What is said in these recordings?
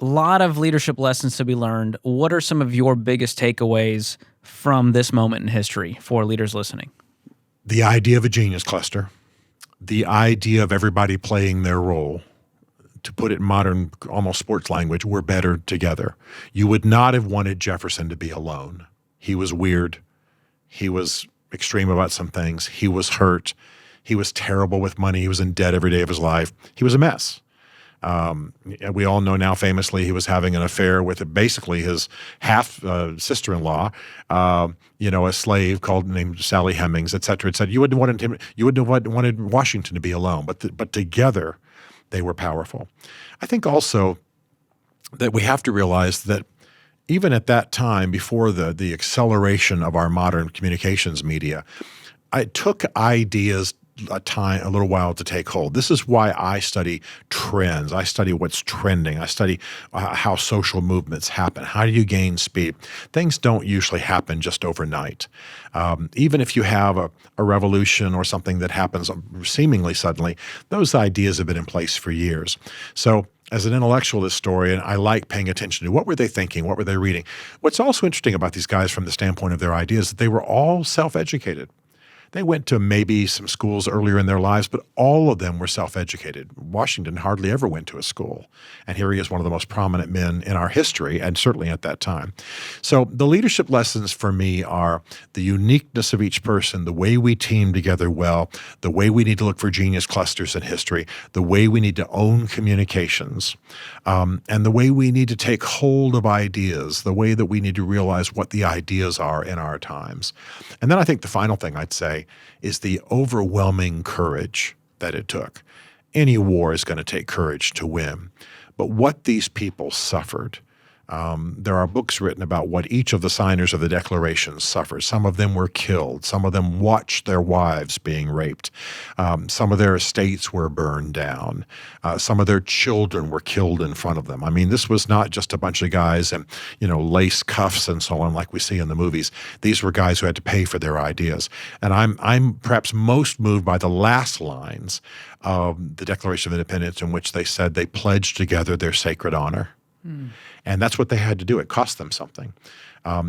A lot of leadership lessons to be learned. What are some of your biggest takeaways from this moment in history for leaders listening? The idea of a genius cluster, the idea of everybody playing their role. To put it in modern, almost sports language, we're better together. You would not have wanted Jefferson to be alone. He was weird. He was extreme about some things. He was hurt. He was terrible with money. He was in debt every day of his life. He was a mess. We all know now famously he was having an affair with basically his half sister-in-law, a slave named Sally Hemings, et cetera, et cetera. You wouldn't have wanted Washington to be alone, but together they were powerful. I think also that we have to realize that even at that time, before the acceleration of our modern communications media, it took ideas a little while to take hold. This is why I study trends. I study what's trending. I study how social movements happen. How do you gain speed? Things don't usually happen just overnight. Even if you have a revolution or something that happens seemingly suddenly, those ideas have been in place for years. So as an intellectual historian, I like paying attention to what were they thinking, what were they reading. What's also interesting about these guys from the standpoint of their ideas is that they were all self-educated. They went to maybe some schools earlier in their lives, but all of them were self-educated. Washington hardly ever went to a school. And here he is, one of the most prominent men in our history, and certainly at that time. So the leadership lessons for me are the uniqueness of each person, the way we team together well, the way we need to look for genius clusters in history, the way we need to own communications, and the way we need to take hold of ideas, the way that we need to realize what the ideas are in our times. And then I think the final thing I'd say is the overwhelming courage that it took. Any war is going to take courage to win. But what these people suffered, there are books written about what each of the signers of the Declaration suffered. Some of them were killed. Some of them watched their wives being raped. Some of their estates were burned down. Some of their children were killed in front of them. I mean, this was not just a bunch of guys in, lace cuffs and so on like we see in the movies. These were guys who had to pay for their ideas. And I'm perhaps most moved by the last lines of the Declaration of Independence in which they said they pledged together their sacred honor. And that's what they had to do. It cost them something.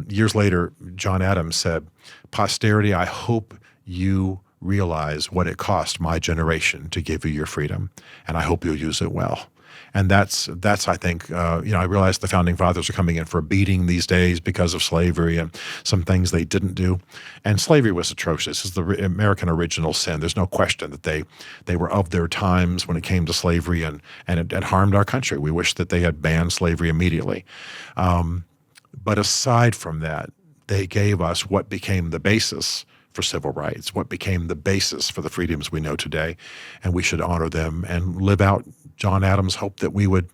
Years later, John Adams said, "Posterity, I hope you realize what it cost my generation to give you your freedom, and I hope you'll use it well." And that's I think, I realize the Founding Fathers are coming in for a beating these days because of slavery and some things they didn't do. And slavery was atrocious. It's the American original sin. There's no question that they were of their times when it came to slavery, and it harmed our country. We wish that they had banned slavery immediately. But aside from that, they gave us what became the basis for civil rights, what became the basis for the freedoms we know today, and we should honor them and live out John Adams' hope that we would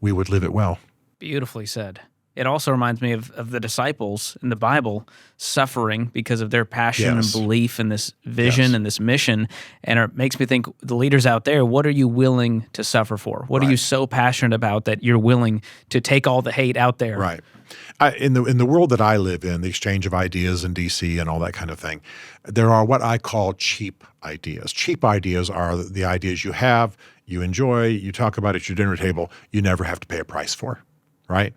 live it well. Beautifully said. It also reminds me of the disciples in the Bible suffering because of their passion and belief in this vision and this mission. And it makes me think, the leaders out there, what are you willing to suffer for? What are you so passionate about that you're willing to take all the hate out there? Right. In the world that I live in, the exchange of ideas in D.C. and all that kind of thing, there are what I call cheap ideas. Cheap ideas are the ideas you have, you enjoy, you talk about at your dinner table, you never have to pay a price for, right?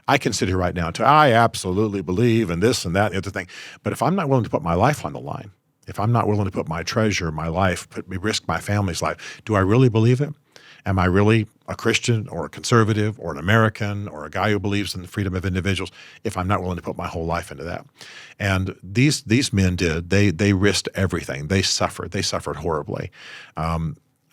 I can sit here right now and tell, I absolutely believe in this and that and the other thing. But if I'm not willing to put my life on the line, if I'm not willing to put my treasure, my life, risk my family's life, do I really believe it? Am I really a Christian or a conservative or an American or a guy who believes in the freedom of individuals if I'm not willing to put my whole life into that? And these men did. They risked everything. They suffered. They suffered horribly.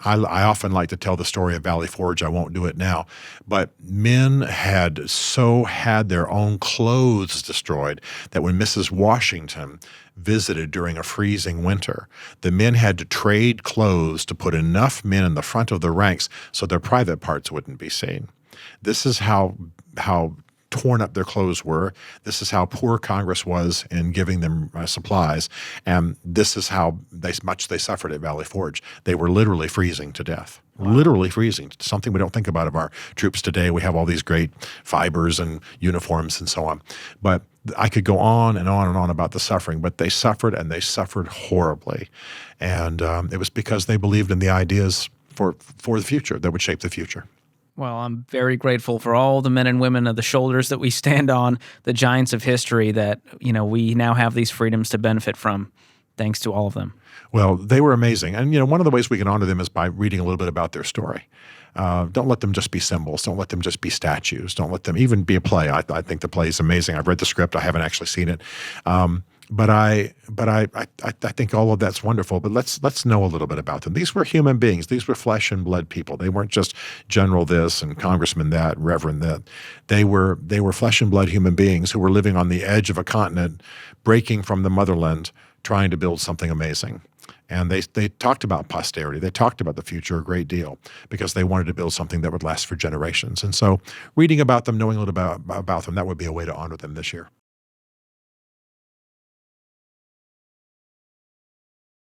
I often like to tell the story of Valley Forge. I won't do it now. But men had their own clothes destroyed that when Mrs. Washington visited during a freezing winter, the men had to trade clothes to put enough men in the front of the ranks so their private parts wouldn't be seen. This is how torn up their clothes were. This is how poor Congress was in giving them supplies. And this is how much they suffered at Valley Forge. They were literally freezing to death. Wow. Literally freezing. Something we don't think about of our troops today. We have all these great fibers and uniforms and so on. But I could go on and on and on about the suffering, but they suffered, and they suffered horribly. And it was because they believed in the ideas for the future that would shape the future. Well, I'm very grateful for all the men and women of the shoulders that we stand on, the giants of history that, we now have these freedoms to benefit from. Thanks to all of them. Well, they were amazing. And, one of the ways we can honor them is by reading a little bit about their story. Don't let them just be symbols. Don't let them just be statues. Don't let them even be a play. I think the play is amazing. I've read the script. I haven't actually seen it. But I think all of that's wonderful. But let's know a little bit about them. These were human beings. These were flesh and blood people. They weren't just general this and congressman that, reverend that. They were flesh and blood human beings who were living on the edge of a continent, breaking from the motherland, trying to build something amazing. And they talked about posterity. They talked about the future a great deal because they wanted to build something that would last for generations. And so reading about them, knowing a little about them, that would be a way to honor them this year.